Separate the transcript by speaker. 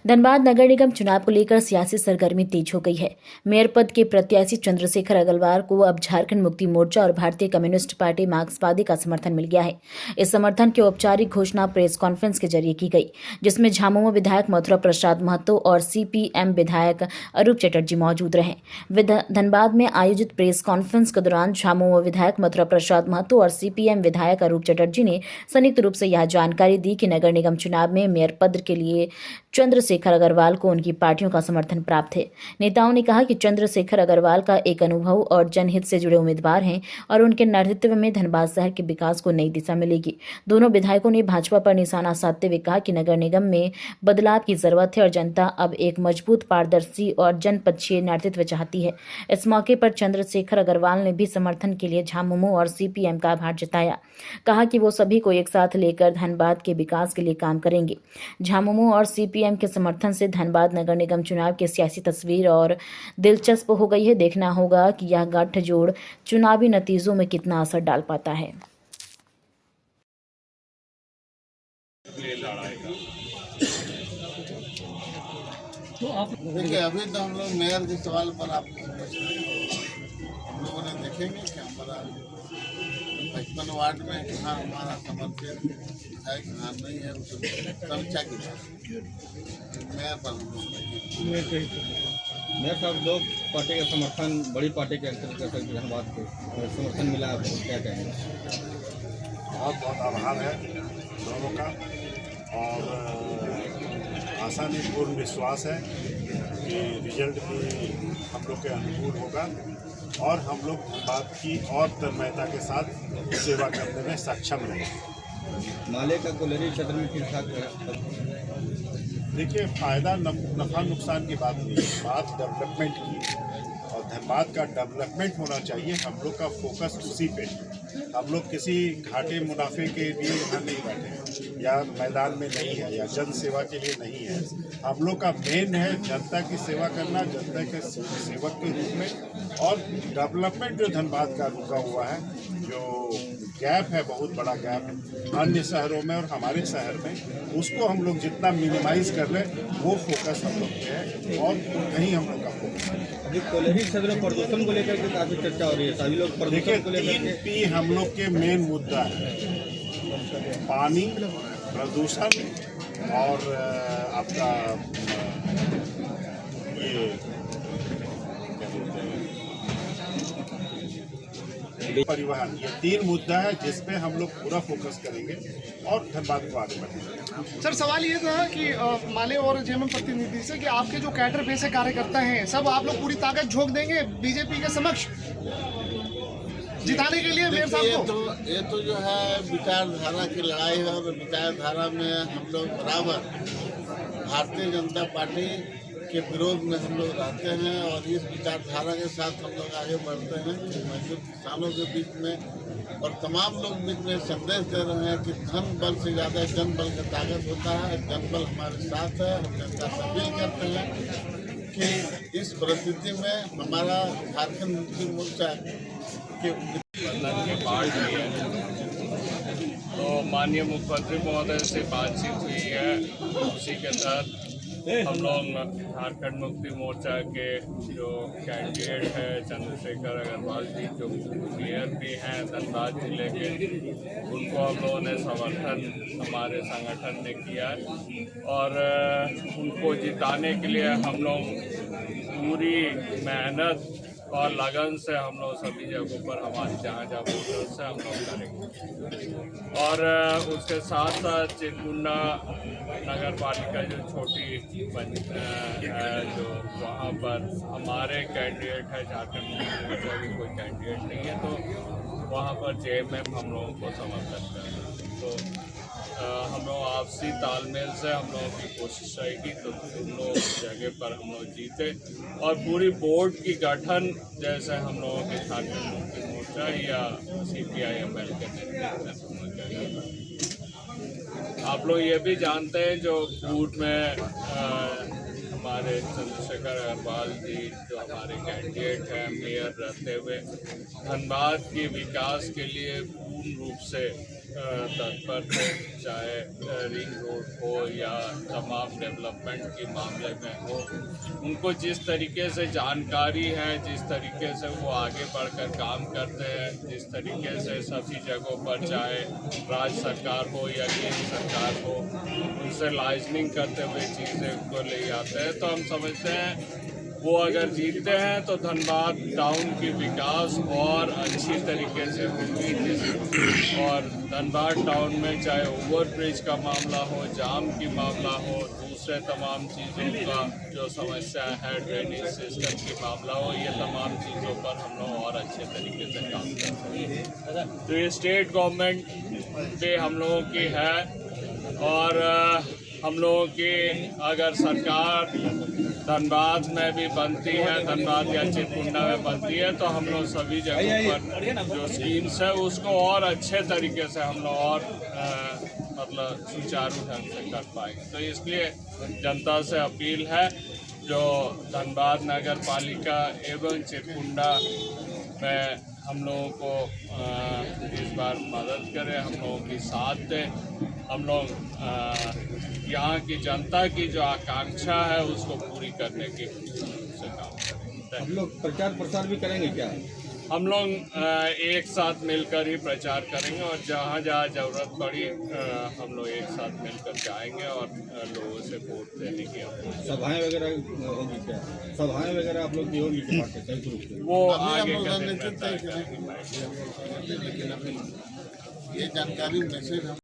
Speaker 1: धनबाद नगर निगम चुनाव को लेकर सियासी सरगर्मी तेज हो गई है। मेयर पद के प्रत्याशी चंद्रशेखर अग्रवाल को अब झारखंड मुक्ति मोर्चा और भारतीय कम्युनिस्ट पार्टी मार्क्सवादी का समर्थन मिल गया है। इस समर्थन की औपचारिक घोषणा प्रेस कॉन्फ्रेंस के जरिए की गई, जिसमें झामुमो विधायक मथुरा प्रसाद महतो और सीपीएम विधायक अरूप चटर्जी मौजूद रहे। धनबाद में आयोजित प्रेस कॉन्फ्रेंस के दौरान झामुमो विधायक मथुरा प्रसाद महतो और सीपीएम विधायक अरूप चटर्जी ने संयुक्त रूप से यह जानकारी दी कि नगर निगम चुनाव में मेयर पद के लिए चंद्रशेखर अग्रवाल को उनकी पार्टियों का समर्थन प्राप्त है। नेताओं ने कहा कि चंद्रशेखर अग्रवाल का एक अनुभव और जनहित से जुड़े उम्मीदवार हैं और उनके नेतृत्व में धनबाद शहर के विकास को नई दिशा मिलेगी। दोनों विधायकों ने भाजपा पर निशाना साधते हुए कहा कि नगर निगम में बदलाव की जरूरत है और जनता अब एक मजबूत, पारदर्शी और जनपक्षीय नेतृत्व चाहती है। इस मौके पर चंद्रशेखर अग्रवाल ने भी समर्थन के लिए झामुमो और सीपीएम का आभार जताया। कहा कि वो सभी को एक साथ लेकर धनबाद के विकास के लिए काम करेंगे। झामुमो और सीपीएम के समर्थन से धनबाद नगर निगम चुनाव की सियासी तस्वीर और दिलचस्प हो गई है। देखना होगा कि यह गठजोड़ चुनावी नतीजों में कितना असर डाल पाता है।
Speaker 2: तो आप
Speaker 3: देखिए, अभी तो हम लोग मेयर के सवाल पर आप हम लोगों ने देखेंगे कि हमारा 55 वार्ड में कहाँ हमारा समर्पित है, कहाँ नहीं है, उस समीक्षा की बात मेयर पर हम लोग
Speaker 4: मेयर साहब, दो पार्टी का समर्थन, बड़ी पार्टी के धनबाद को समर्थन मिला, आपको क्या कहेंगे?
Speaker 5: बहुत बहुत आभार है दोनों का और आशा नहीं, पूर्ण विश्वास है कि रिजल्ट भी हम लोग के अनुकूल होगा और हम लोग धनबाद की और तन्मयता के साथ सेवा करने में सक्षम रहेंगे।
Speaker 4: माले का कोलरी क्षेत्र में ठीक ठाक है।
Speaker 5: देखिए, फ़ायदा नफ़ा नुकसान की बात नहीं है, बात डेवलपमेंट की और धनबाद का डेवलपमेंट होना चाहिए। हम लोग का फोकस उसी पे है। हम लोग किसी घाटे मुनाफे के लिए यहाँ नहीं बैठे हैं या मैदान में नहीं है या जन सेवा के लिए नहीं है। हम लोग का मेन है जनता की सेवा करना, जनता के सेवक के रूप में, और डेवलपमेंट जो धनबाद का रुका हुआ है, जो गैप है, बहुत बड़ा गैप है अन्य शहरों में और हमारे शहर में, उसको हम लोग जितना मिनिमाइज कर लें वो फोकस हम लोग पे है और नहीं हम लोग का फोकस है।
Speaker 4: अभी कोलरी क्षेत्र में प्रदूषण को लेकर के काफ़ी चर्चा हो रही है, सभी लोग प्रदूषण को लेकर के।
Speaker 5: 3P हम लोग के मेन मुद्दा है, पानी, प्रदूषण और आपका ये क्या बोलते हैं, परिवहन। ये 3 मुद्दा है जिस पे हम लोग पूरा फोकस करेंगे और धनबाद को आगे बढ़ाएंगे।
Speaker 2: सर, सवाल ये था कि माले और जेएमएम प्रतिनिधि से कि आपके जो कैडर पे से कार्यकर्ता हैं, सब आप लोग पूरी ताकत झोंक देंगे बीजेपी के समक्ष जिताने के लिए मेयर साहब को?
Speaker 3: ये तो जो है विचारधारा की लड़ाई है और विचारधारा में हम लोग बराबर भारतीय जनता पार्टी के विरोध में हम लोग रहते हैं और इस विचारधारा के साथ हम लोग आगे बढ़ते हैं कि मजदूर किसानों के बीच में और तमाम लोग बीच में संदेश दे रहे हैं कि धन बल से ज़्यादा जन बल का ताकत होता है। जन बल हमारे साथ है। हम जनता से अपील करते हैं कि इस परिस्थिति में हमारा झारखंड मुक्ति मोर्चा के
Speaker 6: तो माननीय मुख्यमंत्री महोदय से बातचीत हुई है, उसी के तहत हम लोग झारखंड मुक्ति मोर्चा के जो कैंडिडेट है चंद्रशेखर अग्रवाल जी, जो मेयर भी हैं धनबाद जिले के, उनको हम लोगों ने समर्थन हमारे संगठन ने किया और उनको जिताने के लिए हम लोग पूरी मेहनत और लगन से हम लोग सभी जगहों पर हमारी जहाँ वोटर्स से हम लोग करेंगे। और उसके साथ साथ चिरकुंडा नगर पालिका जो छोटी है, जो वहाँ पर हमारे कैंडिडेट है, झारखंड मुक्ति मोर्चा की कोई कैंडिडेट नहीं है, तो वहाँ पर जेएमएम हम लोगों को समर्थन कर रहे हैं। तो हम लोग आपसी तालमेल से हम लोगों की कोशिश रहेगी तो दोनों जगह पर हम लोग जीते और पूरी बोर्ड की गठन जैसे हम लोगों के झारखंड मुक्ति मोर्चा या CPI-ML के नेतृत्व में। आप लोग ये भी जानते हैं जो बूथ में हमारे चंद्रशेखर अग्रवाल जी जो हमारे कैंडिडेट हैं मेयर रहते हुए धनबाद के विकास के लिए पूर्ण रूप से तत्पर थे, चाहे रिंग रोड हो या तमाम डेवलपमेंट के मामले में हो। उनको जिस तरीके से जानकारी है, जिस तरीके से वो आगे बढ़कर काम करते हैं, जिस तरीके से सभी जगहों पर चाहे राज्य सरकार हो या केंद्र सरकार हो, उनसे लाइजनिंग करते हुए चीज़ें को ले आते हैं, तो हम समझते हैं वो अगर जीतते हैं तो धनबाद टाउन की विकास और अच्छी तरीके से होगी। और धनबाद टाउन में चाहे ओवरब्रिज का मामला हो, जाम की मामला हो, दूसरे तमाम चीज़ों का जो समस्या है, ड्रेनेज सिस्टम की मामला हो, ये तमाम चीज़ों पर हम लोग और अच्छे तरीके से काम कर सकते हैं। तो ये स्टेट गवर्नमेंट पे हम लोगों की है, और हम लोगों की अगर सरकार धनबाद में भी बनती है, धनबाद या चिरकुंडा में बनती है, तो हम लोग सभी जगहों पर जो स्कीम्स है उसको और अच्छे तरीके से हम लोग और मतलब सुचारू ढंग से कर पाएंगे। तो इसलिए जनता से अपील है, जो धनबाद नगर पालिका एवं चिरकुंडा में हम लोगों को इस बार मदद करें, हम लोगों की साथ दें। हम लोग यहाँ की जनता की जो आकांक्षा है उसको पूरी करने की से काम करें।
Speaker 4: हम लोग प्रचार प्रसार भी करेंगे क्या?
Speaker 6: हम लोग एक साथ मिलकर ही प्रचार करेंगे, और जहाँ जहाँ ज़रूरत पड़ी हम लोग एक साथ मिलकर जाएंगे और लोगों से वोट देने की अपील।
Speaker 4: सभाएं वगैरह होगी क्या? सभाएं वगैरह आप लोग की होगी क्या पार्टी संयुक्त रूप से?
Speaker 6: वो
Speaker 3: अभी
Speaker 6: आगे
Speaker 3: हम
Speaker 6: का
Speaker 3: लोग
Speaker 6: दिन
Speaker 3: रणनीति
Speaker 6: में
Speaker 3: तय
Speaker 6: तय
Speaker 3: करेंगे,
Speaker 6: करेंगे।
Speaker 3: लेकिन अभी ये जानकारी मैसेज